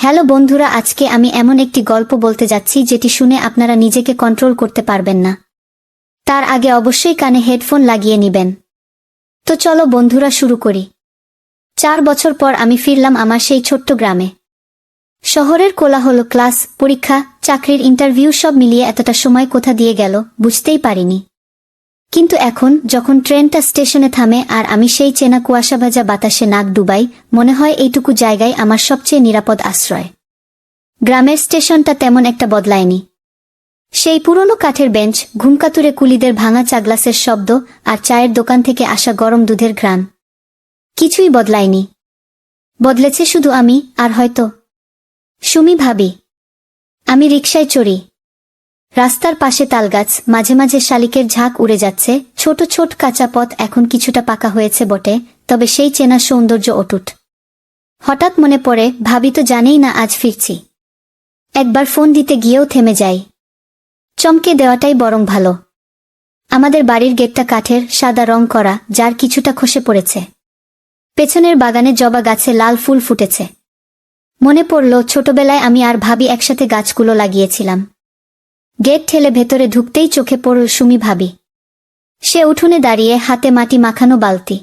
Hello বন্ধুরা, আজকে আমি এমন একটি গল্প বলতে যাচ্ছি যেটি শুনে আপনারা নিজেকে কন্ট্রোল করতে পারবেন না। তার আগে অবশ্যই কানে হেডফোন লাগিয়ে নেবেন। তো চলো বন্ধুরা, শুরু করি। 4 বছর পর আমি ফিরলাম আমার সেই ছোট্ট গ্রামে। শহরের কোলাহল, ক্লাস, পরীক্ষা, চাকরির ইন্টারভিউ সব মিলিয়ে এতটা সময় কোথা দিয়ে গেল বুঝতেই পারিনি। কিন্তু এখন যখন ট্রেনটা স্টেশনে থামে আর আমি সেই চেনা কুয়াশাভাজা বাতাসে নাক ডুবাই, মনে হয় এইটুকু জায়গায় আমার সবচেয়ে নিরাপদ আশ্রয়। গ্রামের স্টেশনটা তেমন একটা বদলায়নি। সেই পুরনো কাঠের বেঞ্চ, ঘুমকাতুরে কুলিদের ভাঙা চা গ্লাসের শব্দ আর চায়ের দোকান থেকে আসা গরম দুধের ঘ্রাণ, কিছুই বদলায়নি। বদলেছে শুধু আমি আর হয়তো সুমি ভাবি। আমি রিকশায় চড়ি। রাস্তার পাশে তালগাছ, মাঝে মাঝে শালিকের ঝাঁক উড়ে যাচ্ছে। ছোট ছোট কাঁচা পথ এখন কিছুটা পাকা হয়েছে বটে, তবে সেই চেনা সৌন্দর্য অটুট। হঠাৎ মনে পড়ে, ভাবি তো জানেই না আজ ফিরছি। একবার ফোন দিতে গিয়েও থেমে যাই। চমকে দেওয়াটাই বরং ভালো। আমাদের বাড়ির গেটটা কাঠের, সাদা রং করা, যার কিছুটা খসে পড়েছে। পেছনের বাগানে জবা গাছে লাল ফুল ফুটেছে। মনে পড়ল ছোটবেলায় আমি আর ভাবি একসাথে গাছগুলো লাগিয়েছিলাম। গেট ঠেলে ভেতরে ঢুকতেই চোখে পড়ল সুমি ভাবি। সে উঠোনে দাঁড়িয়ে, হাতে মাটি মাখানো বালতি,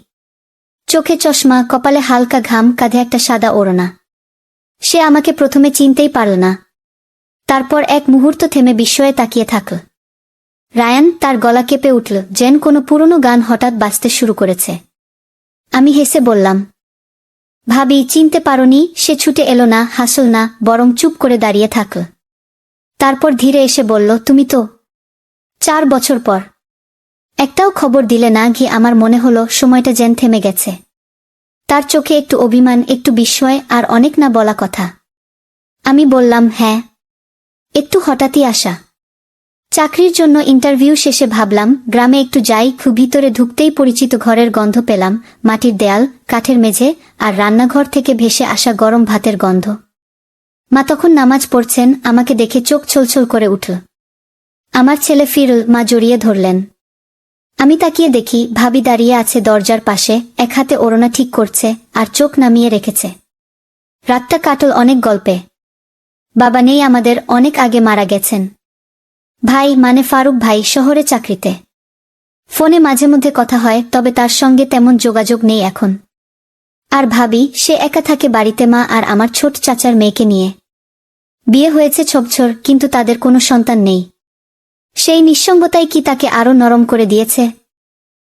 চোখে চশমা, কপালে হালকা ঘাম, কাঁধে একটা সাদা ওড়না। সে আমাকে প্রথমে চিনতেই পারল না। তারপর এক মুহূর্ত থেমে বিস্ময়ে তাকিয়ে থাকল। রায়ান, তার গলা কেঁপে উঠল, যেন কোনো পুরনো গান হঠাৎ বাজতে শুরু করেছে। আমি হেসে বললাম, ভাবি চিনতে পারোনি? সে ছুটে এলো না, হাসল না, বরং চুপ করে দাঁড়িয়ে থাকল। তারপর ধীরে এসে বলল, তুমি তো 4 বছর পর একটাও খবর দিলে না। ঘি আমার মনে হলো সময়টা যেন থেমে গেছে। তার চোখে একটু অভিমান, একটু বিস্ময়, আর অনেক না বলা কথা। আমি বললাম, হ্যাঁ, একটু হঠাৎই আসা। চাকরির জন্য ইন্টারভিউ শেষে ভাবলাম গ্রামে একটু যাই। খুব ভিতরে ঢুকতেই পরিচিত ঘরের গন্ধ পেলাম, মাটির দেয়াল, কাঠের মেঝে, আর রান্নাঘর থেকে ভেসে আসা গরম ভাতের গন্ধ। মা তখন নামাজ পড়ছেন। আমাকে দেখে চোখ ছলছল করে উঠল। আমার ছেলে ফিরল, মা জড়িয়ে ধরলেন। আমি তাকিয়ে দেখি ভাবি দাঁড়িয়ে আছে দরজার পাশে, এক হাতে ওড়না ঠিক করছে আর চোখ নামিয়ে রেখেছে। রাতটা কাটল অনেক গল্পে। বাবা নেই আমাদের, অনেক আগে মারা গেছেন। ভাই, মানে ফারুক ভাই, শহরে চাকরিতে। ফোনে মাঝে মধ্যে কথা হয়, তবে তার সঙ্গে তেমন যোগাযোগ নেই এখন। আর ভাবি, সে একা থাকে বাড়িতে মা আর আমার ছোট চাচার মেয়েকে নিয়ে। বিয়ে হয়েছে 6 বছর, কিন্তু তাদের কোনো সন্তান নেই। সেই নিঃসঙ্গতাই কি তাকে আরো নরম করে দিয়েছে?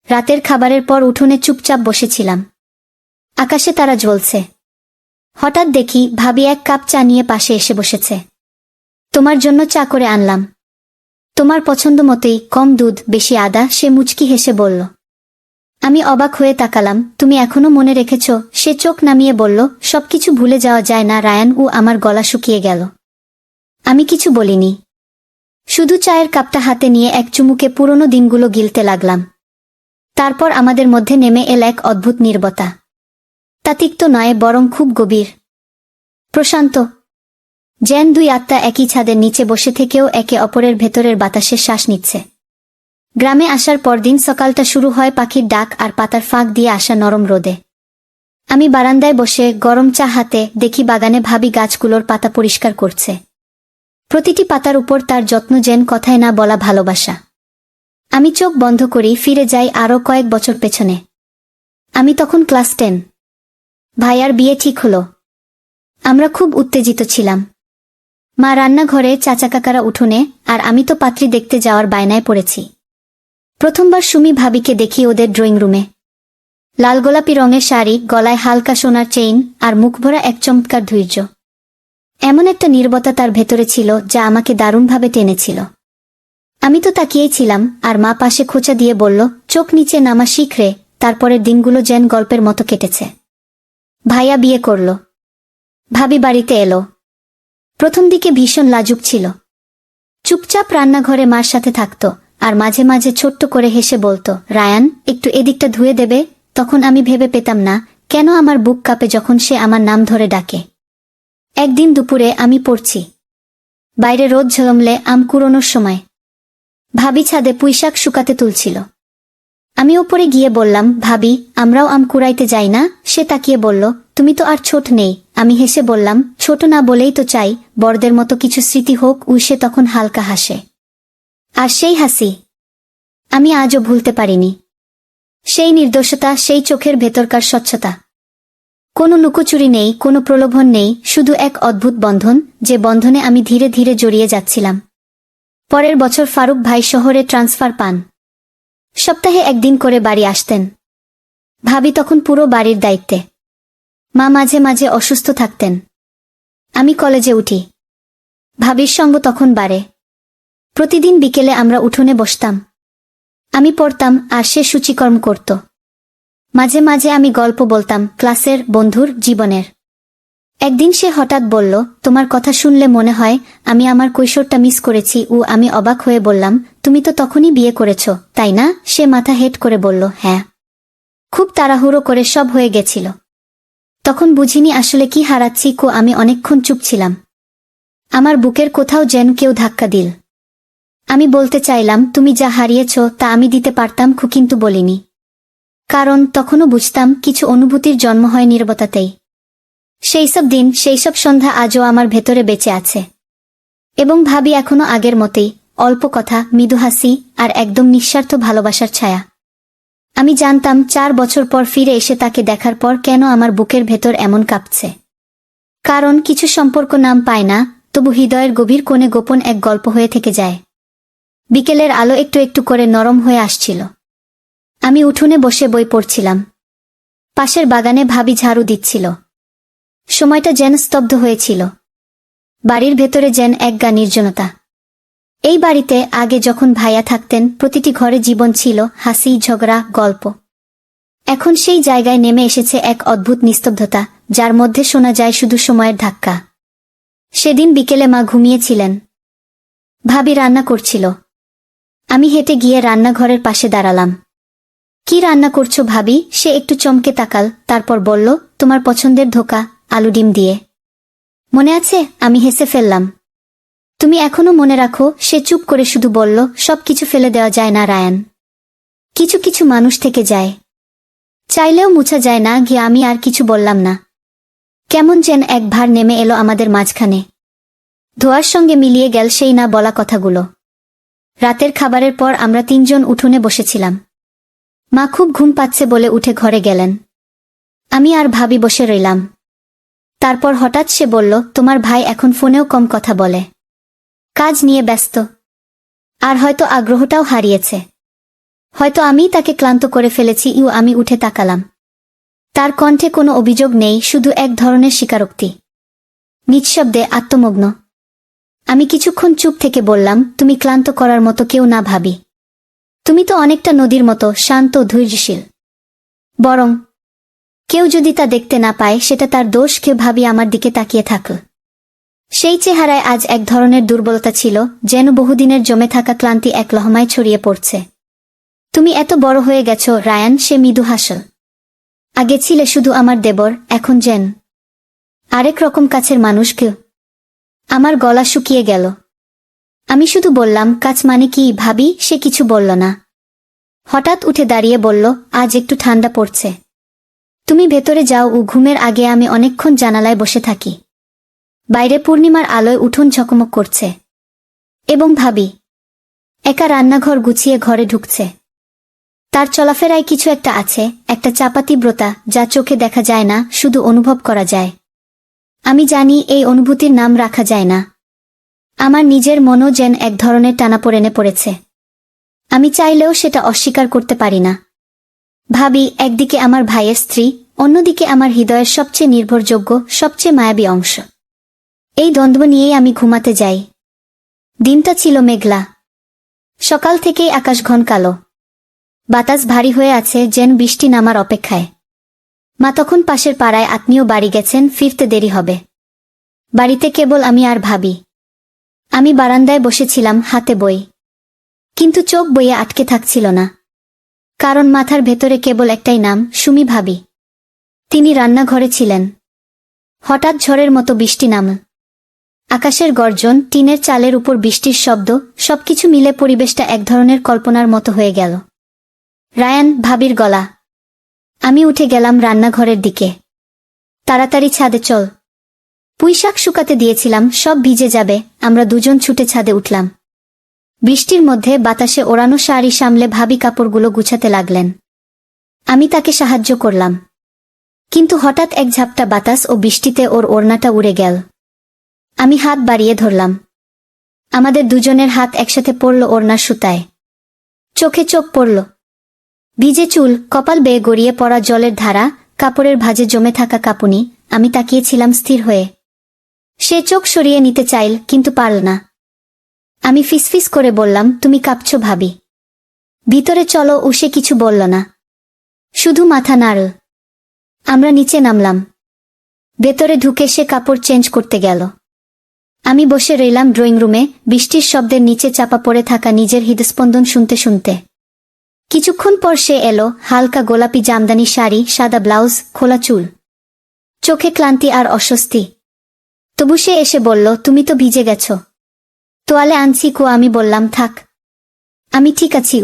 রাতের খাবারের পর উঠোনে চুপচাপ বসেছিলাম। আকাশে তারা জ্বলছে। হঠাৎ দেখি ভাবি এক কাপ চা নিয়ে পাশে এসে বসেছে। তোমার জন্য চা করে আনলাম, তোমার পছন্দ মতোই, কম দুধ, বেশি আদা, সে মুচকি হেসে বলল। আমি অবাক হয়ে তাকালাম। তুমি এখনো মনে রেখেছ? সে চোখ নামিয়ে বলল, সবকিছু ভুলে যাওয়া যায় না রায়ান। আমার গলা শুকিয়ে গেল। আমি কিছু বলিনি, শুধু চায়ের কাপটা হাতে নিয়ে এক চুমুকে পুরনো দিনগুলো গিলতে লাগলাম। তারপর আমাদের মধ্যে নেমে এল এক অদ্ভুত নীরবতা। তা তিক্ত নয়, বরং খুব গভীর, প্রশান্ত। যেন দুই আত্মা একই ছাদের নিচে বসে থেকেও একে অপরের ভেতরের বাতাসে শ্বাস নিচ্ছে। গ্রামে আসার পরদিন সকালটা শুরু হয় পাখির ডাক আর পাতার ফাঁক দিয়ে আসা নরম রোদে। আমি বারান্দায় বসে গরম চা হাতে দেখি বাগানে ভাবি গাছগুলোর পাতা পরিষ্কার করছে। প্রতিটি পাতার উপর তার যত্ন, যেন কথায় না বলা ভালোবাসা। আমি চোখ বন্ধ করি, ফিরে যাই আরও কয়েক বছর পেছনে। আমি তখন ক্লাস 10। ভাইয়ার বিয়ে ঠিক হলো। আমরা খুব উত্তেজিত ছিলাম। মা রান্নাঘরে, চাচা কাকারা উঠোনে, আর আমি তো পাত্রী দেখতে যাওয়ার বায়নায় পড়েছি। প্রথমবার সুমি ভাবিকে দেখি ওদের ড্রয়িং রুমে। লাল গোলাপি রঙের শাড়ি, গলায় হালকা সোনার চেইন, আর মুখভরা এক চমৎকার ধৈর্য। এমন একটা নীরবতা তার ভেতরে ছিল যা আমাকে দারুণভাবে টেনেছিল। আমি তো তাকিয়েই ছিলাম, আর মা পাশে খোঁচা দিয়ে বলল, চোখ নিচে নামা শিখ রে। তারপরের দিনগুলো যেন গল্পের মতো কেটেছে। ভাইয়া বিয়ে করল। ভাবি বাড়িতে এলো। প্রথম দিকে ভীষণ লাজুক ছিল। চুপচাপ রান্নাঘরে মার সাথে থাকত, আর মাঝে মাঝে ছোট্ট করে হেসে বলতো, রায়ান, একটু এদিকটা ধুয়ে দেবে? তখন আমি ভেবে পেতাম না কেন আমার বুক কাঁপে যখন সে আমার নাম ধরে ডাকে। একদিন দুপুরে আমি পড়ছি। বাইরে রোদ ঝলমলে, আম কুড়োনোর সময়। ভাবি ছাদে পুঁইশাক শুকাতে তুলছিল। আমি ওপরে গিয়ে বললাম, ভাবি, আমরাও আম কুড়াইতে যাই না? সে তাকিয়ে বলল, তুমি তো আর ছোট নেই। আমি হেসে বললাম, ছোট না বলেই তো চাই বড়দের মতো কিছু স্মৃতি হোক। সে তখন হালকা হাসে। আর সেই হাসি আমি আজও ভুলতে পারিনি। সেই নির্দোষতা, সেই চোখের ভেতরকার স্বচ্ছতা। কোনো লুকোচুরি নেই, কোনো প্রলোভন নেই, শুধু এক অদ্ভুত বন্ধন, যে বন্ধনে আমি ধীরে ধীরে জড়িয়ে যাচ্ছিলাম। পরের বছর ফারুক ভাই শহরে ট্রান্সফার পান। সপ্তাহে একদিন করে বাড়ি আসতেন। ভাবি তখন পুরো বাড়ির দায়িত্বে। মা মাঝে মাঝে অসুস্থ থাকতেন। আমি কলেজে উঠি। ভাবির সঙ্গ তখন বাড়ে। প্রতিদিন বিকেলে আমরা উঠোনে বসতাম। আমি পড়তাম আর সে সূচিকর্ম করত। মাঝে মাঝে আমি গল্প বলতাম, ক্লাসের, বন্ধুর, জীবনের। একদিন সে হঠাৎ বলল, তোমার কথা শুনলে মনে হয় আমি আমার কৈশোরটা মিস করেছি। আমি অবাক হয়ে বললাম, তুমি তো তখনই বিয়ে করেছ, তাই না? সে মাথা হেঁট করে বলল, হ্যাঁ। খুব তাড়াহুড়ো করে সব হয়ে গেছিল। তখন বুঝিনি আসলে কি হারাচ্ছি। আমি অনেকক্ষণ চুপ ছিলাম। আমার বুকের কোথাও যেন কেউ ধাক্কা দিল। আমি বলতে চাইলাম, তুমি যা হারিয়েছ তা আমি দিতে পারতাম, কিন্তু বলিনি। কারণ তখনও বুঝতাম কিছু অনুভূতির জন্ম হয় নীরবতাতেই। সেইসব দিন, সেইসব সন্ধ্যা আজও আমার ভেতরে বেঁচে আছে। এবং ভাবি এখনো আগের মতোই, অল্প কথা, মৃদু হাসি, আর একদম নিঃস্বার্থ ভালোবাসার ছায়া। আমি জানতাম 4 বছর পর ফিরে এসে তাকে দেখার পর কেন আমার বুকের ভেতর এমন কাঁপছে। কারণ কিছু সম্পর্ক নাম পায় না, তবু হৃদয়ের গভীর কোণে গোপন এক গল্প হয়ে থেকে যায়। বিকেলের আলো একটু একটু করে নরম হয়ে আসছিল। আমি উঠোনে বসে বই পড়ছিলাম। পাশের বাগানে ভাবি ঝাড়ু দিচ্ছিল। সময়টা যেন স্তব্ধ হয়েছিল। বাড়ির ভেতরে যেন একগা নির্জনতা। এই বাড়িতে আগে যখন ভাইয়া থাকতেন, প্রতিটি ঘরে জীবন ছিল, হাসি, ঝগড়া, গল্প। এখন সেই জায়গায় নেমে এসেছে এক অদ্ভুত নিস্তব্ধতা, যার মধ্যে শোনা যায় শুধু সময়ের ধাক্কা। সেদিন বিকেলে মা ঘুমিয়েছিলেন। ভাবি রান্না করছিল। আমি হেঁটে গিয়ে রান্নাঘরের পাশে দাঁড়ালাম। কি রান্না করছো ভাবি? সে একটু চমকে তাকাল, তারপর বলল, তোমার পছন্দের ধোকা, আলু ডিম দিয়ে। মনে আছে? আমি হেসে ফেললাম। তুমি এখনো মনে রাখো? সে চুপ করে শুধু বলল, সবকিছু ফেলে দেওয়া যায় না রায়ান। কিছু কিছু মানুষ থেকে যায়, চাইলেও মুছা যায় না। আমি আর কিছু বললাম না। কেমন যেন এক ভার নেমে এলো আমাদের মাঝখানে। ধোয়ার সঙ্গে মিলিয়ে গেল সেই না বলা কথাগুলো। রাতের খাবারের পর আমরা 3 জন উঠোনে বসেছিলাম। মা খুব ঘুম পাচ্ছে বলে উঠে ঘরে গেলেন। আমি আর ভাবি বসে রইলাম। তারপর হঠাৎ সে বলল, তোমার ভাই এখন ফোনেও কম কথা বলে। কাজ নিয়ে ব্যস্ত। আর হয়তো আগ্রহটাও হারিয়েছে। হয়তো আমিই তাকে ক্লান্ত করে ফেলেছি। আমি উঠে তাকালাম। তার কণ্ঠে কোনো অভিযোগ নেই, শুধু এক ধরনের স্বীকারোক্তি। নিঃশব্দে, আত্মমগ্ন। আমি কিছুক্ষণ চুপ থেকে বললাম, তুমি ক্লান্ত করার মতো কেউ না ভাবি। তুমি তো অনেকটা নদীর মতো শান্ত, ধৈর্যশীল। বরং কেউ যদি তা দেখতে না পায়, সেটা তার দোষ। কেউ ভাবি আমার দিকে তাকিয়ে থাকল। সেই চেহারায় আজ এক ধরনের দুর্বলতা ছিল, যেন বহুদিনের জমে থাকা ক্লান্তি এক লহমায় ছড়িয়ে পড়ছে। তুমি এত বড় হয়ে গেছ রায়ান, সে মৃদু হাসল। আগে ছিলে শুধু আমার দেবর, এখন যেন আরেক রকম কাছের মানুষ কেউ। আমার গলা শুকিয়ে গেল। আমি শুধু বললাম, কাছ মানে কি ভাবি? সে কিছু বলল না। হঠাৎ উঠে দাঁড়িয়ে বলল, আজ একটু ঠান্ডা পড়ছে, তুমি ভেতরে যাও। ঘুমের আগে আমি অনেকক্ষণ জানালায় বসে থাকি। বাইরে পূর্ণিমার আলোয় উঠোন ঝকমক করছে। এবং ভাবি একা রান্নাঘর গুছিয়ে ঘরে ঢুকছে। তার চলাফেরায় কিছু একটা আছে, একটা চাপা তীব্রতা, যা চোখে দেখা যায় না, শুধু অনুভব করা যায়। আমি জানি এই অনুভূতির নাম রাখা যায় না। আমার নিজের মনও যেন এক ধরনের টানাপোড়েনে পড়েছে। আমি চাইলেও সেটা অস্বীকার করতে পারি না। ভাবি একদিকে আমার ভাইয়ের স্ত্রী, অন্যদিকে আমার হৃদয়ের সবচেয়ে নির্ভরযোগ্য, সবচেয়ে মায়াবী অংশ। এই দ্বন্দ্ব নিয়েই আমি ঘুমাতে যাই। দিনটা ছিল মেঘলা। সকাল থেকেই আকাশ ঘন কালো। বাতাস ভারী হয়ে আছে, যেন বৃষ্টি নামার অপেক্ষায়। মা তখন পাশের পাড়ায় আত্মীয় বাড়ি গেছেন, ফিরতে দেরি হবে। বাড়িতে কেবল আমি আর ভাবি। আমি বারান্দায় বসেছিলাম, হাতে বই। কিন্তু চোখ বইয়ে আটকে থাকছিল না। কারণ মাথার ভেতরে কেবল একটাই নাম, সুমি ভাবি। তিনি রান্নাঘরে ছিলেন। হঠাৎ ঝড়ের মতো বৃষ্টি নামল। আকাশের গর্জন, টিনের চালের উপর বৃষ্টির শব্দ, সবকিছু মিলে পরিবেশটা এক ধরনের কল্পনার মতো হয়ে গেল। রায়ান, ভাবির গলা। আমি উঠে গেলাম রান্নাঘরের দিকে। তাড়াতাড়ি ছাদে চল। পুঁইশাক শুকাতে দিয়েছিলাম, সব ভিজে যাবে। আমরা দুজন ছুটে ছাদে উঠলাম। বৃষ্টির মধ্যে বাতাসে ওড়ানো শাড়ি সামলে ভাবি কাপড়গুলো গুছাতে লাগলেন। আমি তাকে সাহায্য করলাম। কিন্তু হঠাৎ এক ঝাপটা বাতাস ও বৃষ্টিতে ওর ওড়নাটা উড়ে গেল। আমি হাত বাড়িয়ে ধরলাম। আমাদের দুজনের হাত একসাথে পড়ল ওড়নার সুতায়। চোখে চোখ পড়ল। ভিজে চুল, কপাল বেয়ে গড়িয়ে পড়া জলের ধারা, কাপড়ের ভাঁজে জমে থাকা কাঁপুনি। আমি তাকিয়েছিলাম স্থির হয়ে। সে চোখ সরিয়ে নিতে চাইল, কিন্তু পারল না। আমি ফিসফিস করে বললাম, তুমি কাঁপছো ভাবি। ভিতরে চলো। ও সে কিছু বলল না, শুধু মাথা নাড়ল। আমরা নিচে নামলাম। ভেতরে ঢুকে সে কাপড় চেঞ্জ করতে গেল। আমি বসে রইলাম ড্রয়িং রুমে, বৃষ্টির শব্দের নিচে চাপা পড়ে থাকা নিজের হৃদস্পন্দন শুনতে শুনতে। কিছুক্ষণ পর সে এলো, হালকা গোলাপি জামদানি শাড়ি, সাদা ব্লাউজ, খোলা চুল, চোখে ক্লান্তি আর অস্বস্তি। তবু সে এসে বলল, তুমি তো ভিজে গেছ, তোয়ালে আনছি। আমি বললাম, থাক, আমি ঠিক আছি।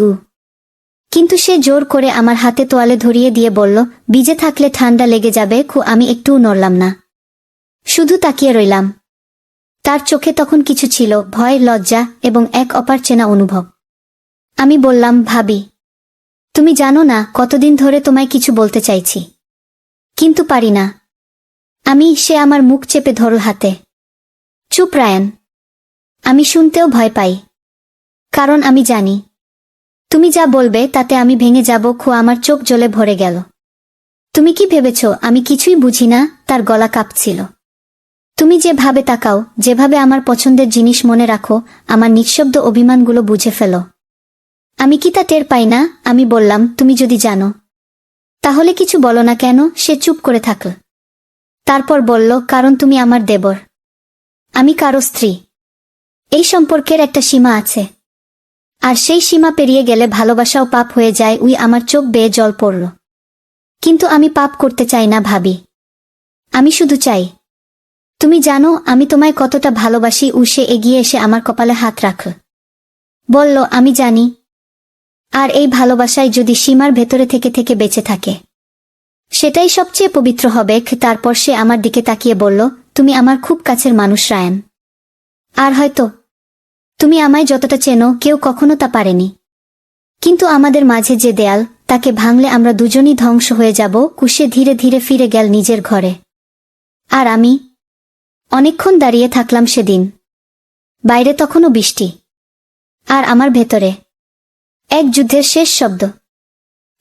কিন্তু সে জোর করে আমার হাতে তোয়ালে ধরিয়ে দিয়ে বলল, ভিজে থাকলে ঠান্ডা লেগে যাবে। আমি একটুও নড়লাম না, শুধু তাকিয়ে রইলাম। তার চোখে তখন কিছু ছিল, ভয়, লজ্জা এবং এক অপার চেনা অনুভব। আমি বললাম, ভাবি, তুমি জানো না কতদিন ধরে তোমায় কিছু বলতে চাইছি, কিন্তু পারি না। সে আমার মুখ চেপে ধরল হাতে। চুপ রায়ান, আমি শুনতেও ভয় পাই, কারণ আমি জানি তুমি যা বলবে তাতে আমি ভেঙে যাব। আমার চোখ জ্বলে ভরে গেল। তুমি কি ভেবেছ আমি কিছুই বুঝি না? তার গলা কাঁপছিল। তুমি যেভাবে তাকাও, যেভাবে আমার পছন্দের জিনিস মনে রাখো, আমার নিঃশব্দ অভিমানগুলো বুঝে ফেলো। আমি কি তা টের পাই না? আমি বললাম, তুমি যদি জানো তাহলে কিছু বলো না কেন? সে চুপ করে থাকল। তারপর বলল, কারণ তুমি আমার দেবর, আমি কারো স্ত্রী। এই সম্পর্কের একটা সীমা আছে, আর সেই সীমা পেরিয়ে গেলে ভালোবাসাও পাপ হয়ে যায়। আমার চোখ বেয়ে জল পড়ল। কিন্তু আমি পাপ করতে চাই না ভাবি। আমি শুধু চাই তুমি জানো আমি তোমায় কতটা ভালোবাসি। সে এগিয়ে এসে আমার কপালে হাত রাখল। বলল, আমি জানি। আর এই ভালোবাসায় যদি সীমার ভেতরে থেকে থেকে বেঁচে থাকে, সেটাই সবচেয়ে পবিত্র হবে। তারপর সে আমার দিকে তাকিয়ে বলল, তুমি আমার খুব কাছের মানুষ রায়ান। আর হয়তো তুমি আমায় যতটা চেনো, কেউ কখনো তা পারেনি। কিন্তু আমাদের মাঝে যে দেয়াল, তাকে ভাঙলে আমরা দুজনই ধ্বংস হয়ে যাব। সে ধীরে ধীরে ফিরে গেল নিজের ঘরে। আর আমি অনেকক্ষণ দাঁড়িয়ে থাকলাম সেদিন। বাইরে তখনও বৃষ্টি, আর আমার ভেতরে এক যুদ্ধের শেষ শব্দ।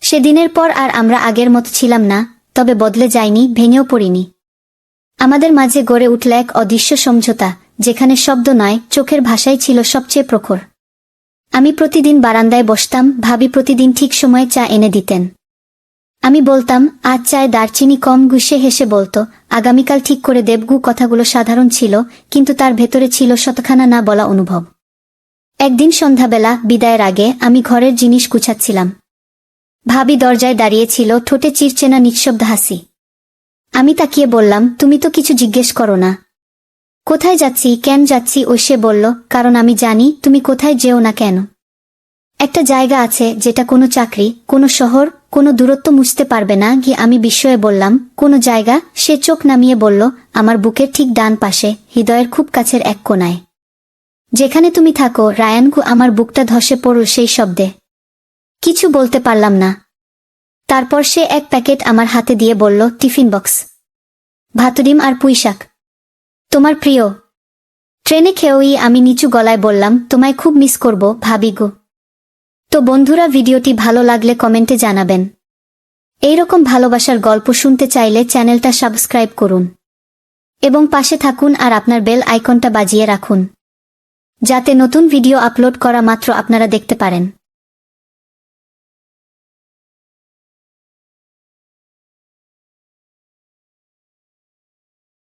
সেদিনের পর আর আমরা আগের মতো ছিলাম না, তবে বদলে যাইনি, ভেঙেও পড়িনি। আমাদের মাঝে গড়ে উঠল এক অদৃশ্য সমঝোতা, যেখানে শব্দ নয়, চোখের ভাষাই ছিল সবচেয়ে প্রখর। আমি প্রতিদিন বারান্দায় বসতাম, ভাবি প্রতিদিন ঠিক সময়ে চা এনে দিতেন। আমি বলতাম, আজ চায় দারচিনি কম। সে হেসে বলতো, আগামীকাল ঠিক করে দেব। কথাগুলো সাধারণ ছিল, কিন্তু তার ভেতরে ছিল শতখানা না বলা অনুভব। একদিন সন্ধ্যাবেলা বিদায়ের আগে আমি ঘরের জিনিস গুছাচ্ছিলাম। ভাবি দরজায় দাঁড়িয়েছিল, ঠোঁটে চিরচেনা নিঃশব্দ হাসি। আমি তাকিয়ে বললাম, তুমি তো কিছু জিজ্ঞেস করো না, কোথায় যাচ্ছি, কেন যাচ্ছি? সে বলল, কারণ আমি জানি তুমি কোথায় যেও না কেন। একটা জায়গা আছে যেটা কোনো চাকরি, কোনো শহর, কোনো দূরত্ব মুছতে পারবে না। আমি বিস্ময়ে বললাম, কোনো জায়গা? সে চোখ নামিয়ে বলল, আমার বুকের ঠিক ডান পাশে, হৃদয়ের খুব কাছের এক কোণায়, যেখানে তুমি থাকো রায়ান। আমার বুকটা ধসে পড়ল সেই শব্দে। কিছু বলতে পারলাম না। তারপর সে এক প্যাকেট আমার হাতে দিয়ে বলল, টিফিন বক্স, ভাতডিম আর পুঁইশাক, তোমার প্রিয়। ট্রেনে খেয়েই আমি নিচু গলায় বললাম, তোমায় খুব মিস করব ভাবি গো। তো বন্ধুরা, ভিডিওটি ভালো লাগলে কমেন্টে জানাবেন। এইরকম ভালোবাসার গল্প শুনতে চাইলে চ্যানেলটা সাবস্ক্রাইব করুন এবং পাশে থাকুন আর আপনার বেল আইকনটা বাজিয়ে রাখুন, যাতে নতুন ভিডিও আপলোড করা মাত্র আপনারা দেখতে পারেন।